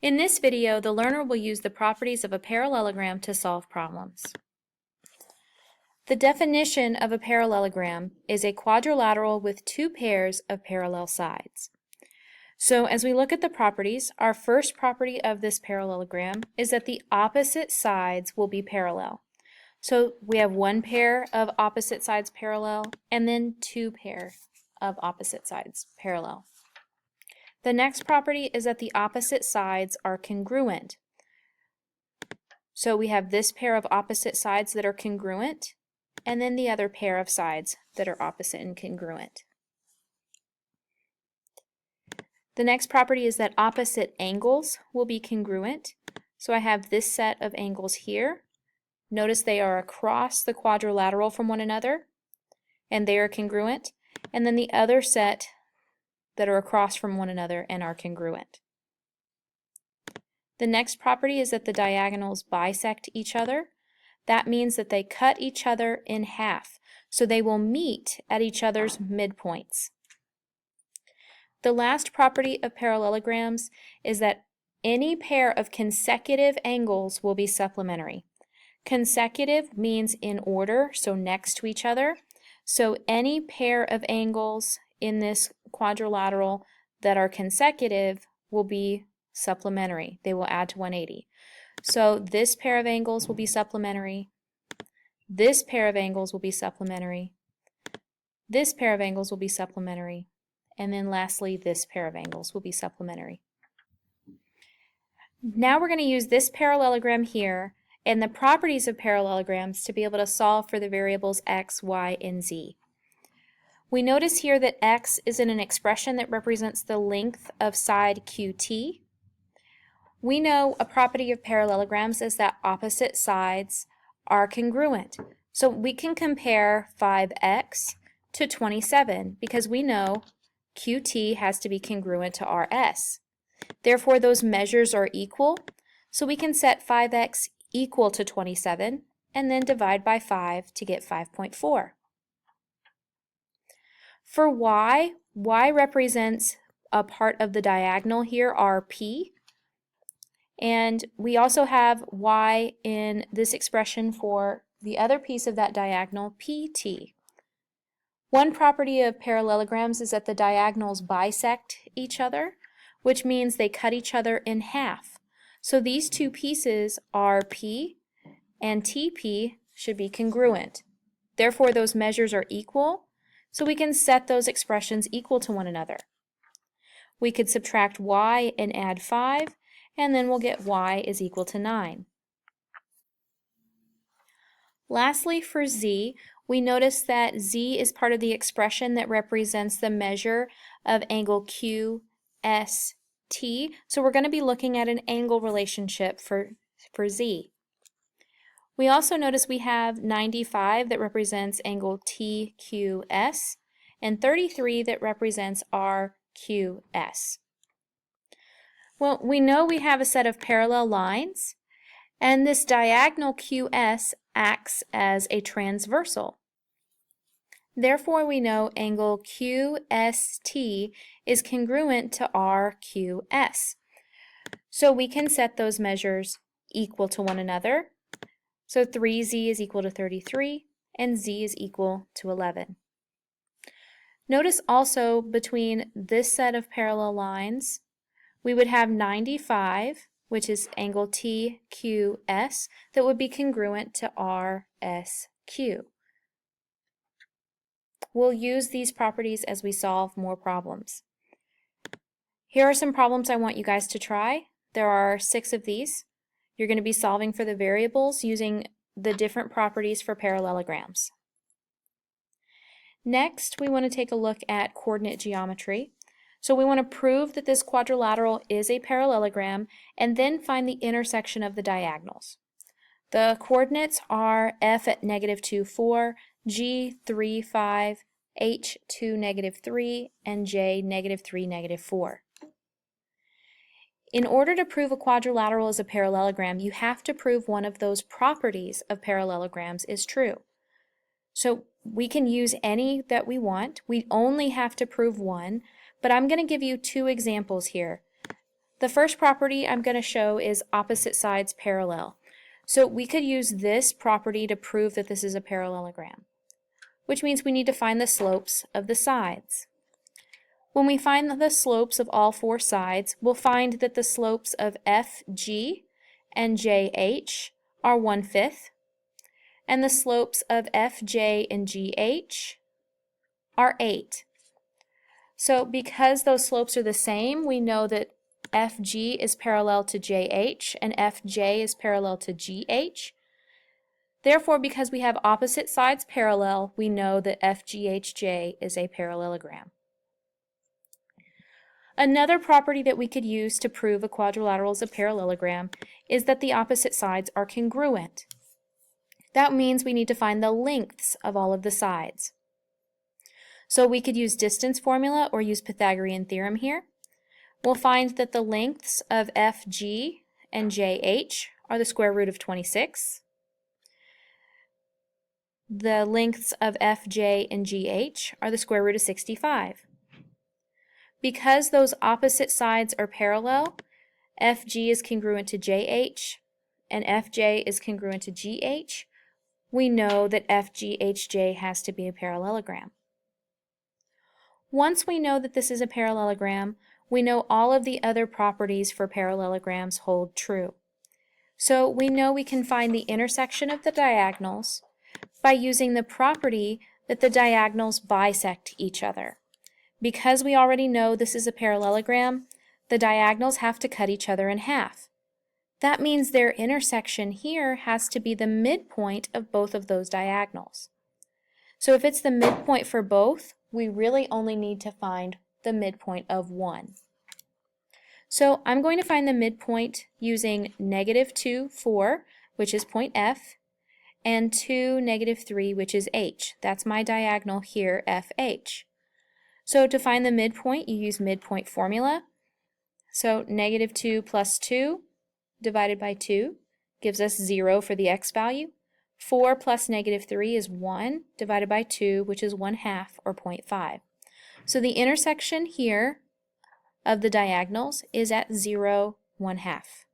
In this video, the learner will use the properties of a parallelogram to solve problems. The definition of a parallelogram is a quadrilateral with two pairs of parallel sides. So as we look at the properties, our first property of this parallelogram is that the opposite sides will be parallel. So we have one pair of opposite sides parallel and then two pair of opposite sides parallel. The next property is that the opposite sides are congruent. So we have this pair of opposite sides that are congruent, and then the other pair of sides that are opposite and congruent. The next property is that opposite angles will be congruent. So I have this set of angles here. Notice they are across the quadrilateral from one another, and they are congruent. And then the other set that are across from one another and are congruent. The next property is that the diagonals bisect each other. That means that they cut each other in half, so they will meet at each other's midpoints. The last property of parallelograms is that any pair of consecutive angles will be supplementary. Consecutive means in order, so next to each other. So any pair of angles in this quadrilateral that are consecutive will be supplementary. They will add to 180. So this pair of angles will be supplementary. This pair of angles will be supplementary. This pair of angles will be supplementary. And then lastly, this pair of angles will be supplementary. Now we're going to use this parallelogram here and the properties of parallelograms to be able to solve for the variables x, y, and z. We notice here that x is in an expression that represents the length of side QT. We know a property of parallelograms is that opposite sides are congruent. So we can compare 5x to 27 because we know QT has to be congruent to RS. Therefore, those measures are equal, so we can set 5x equal to 27 and then divide by 5 to get 5.4. For y represents a part of the diagonal here, RP, and we also have y in this expression for the other piece of that diagonal, PT. One property of parallelograms is that the diagonals bisect each other, which means they cut each other in half. So these two pieces, RP and TP, should be congruent. Therefore, those measures are equal, so we can set those expressions equal to one another. We could subtract y and add 5, and then we'll get y is equal to 9. Lastly, for z, we notice that z is part of the expression that represents the measure of angle QST. So we're going to be looking at an angle relationship for z. We also notice we have 95 that represents angle TQS and 33 that represents RQS. Well, we know we have a set of parallel lines, and this diagonal QS acts as a transversal. Therefore, we know angle QST is congruent to RQS. So we can set those measures equal to one another. So 3z is equal to 33, and z is equal to 11. Notice also between this set of parallel lines, we would have 95, which is angle TQS, that would be congruent to RSQ. We'll use these properties as we solve more problems. Here are some problems I want you guys to try. There are 6 of these. You're going to be solving for the variables using the different properties for parallelograms. Next, we want to take a look at coordinate geometry. So we want to prove that this quadrilateral is a parallelogram and then find the intersection of the diagonals. The coordinates are f at -2, 4, g, 3, 5, h, 2, -3, and j, -3, -4. In order to prove a quadrilateral is a parallelogram, you have to prove one of those properties of parallelograms is true. So we can use any that we want. We only have to prove one, but I'm going to give you 2 examples here. The first property I'm going to show is opposite sides parallel. So we could use this property to prove that this is a parallelogram, which means we need to find the slopes of the sides. When we find the slopes of all four sides, we'll find that the slopes of FG and JH are 1/5, and the slopes of FJ and GH are 8. So because those slopes are the same, we know that FG is parallel to JH and FJ is parallel to GH. Therefore, because we have opposite sides parallel, we know that FGHJ is a parallelogram. Another property that we could use to prove a quadrilateral is a parallelogram is that the opposite sides are congruent. That means we need to find the lengths of all of the sides. So we could use distance formula or use Pythagorean theorem here. We'll find that the lengths of FG and JH are the square root of 26. The lengths of FJ and GH are the square root of 65. Because those opposite sides are parallel, FG is congruent to JH and FJ is congruent to GH, we know that FGHJ has to be a parallelogram. Once we know that this is a parallelogram, we know all of the other properties for parallelograms hold true. So we know we can find the intersection of the diagonals by using the property that the diagonals bisect each other. Because we already know this is a parallelogram, the diagonals have to cut each other in half. That means their intersection here has to be the midpoint of both of those diagonals. So if it's the midpoint for both, we really only need to find the midpoint of one. So I'm going to find the midpoint using -2, 4, which is point F, and 2, -3, which is H. That's my diagonal here, FH. So to find the midpoint, you use midpoint formula. So -2 plus 2 divided by 2 gives us 0 for the x value. 4 plus -3 is 1 divided by 2, which is 1/2 or 0.5. So the intersection here of the diagonals is at 0, 1/2.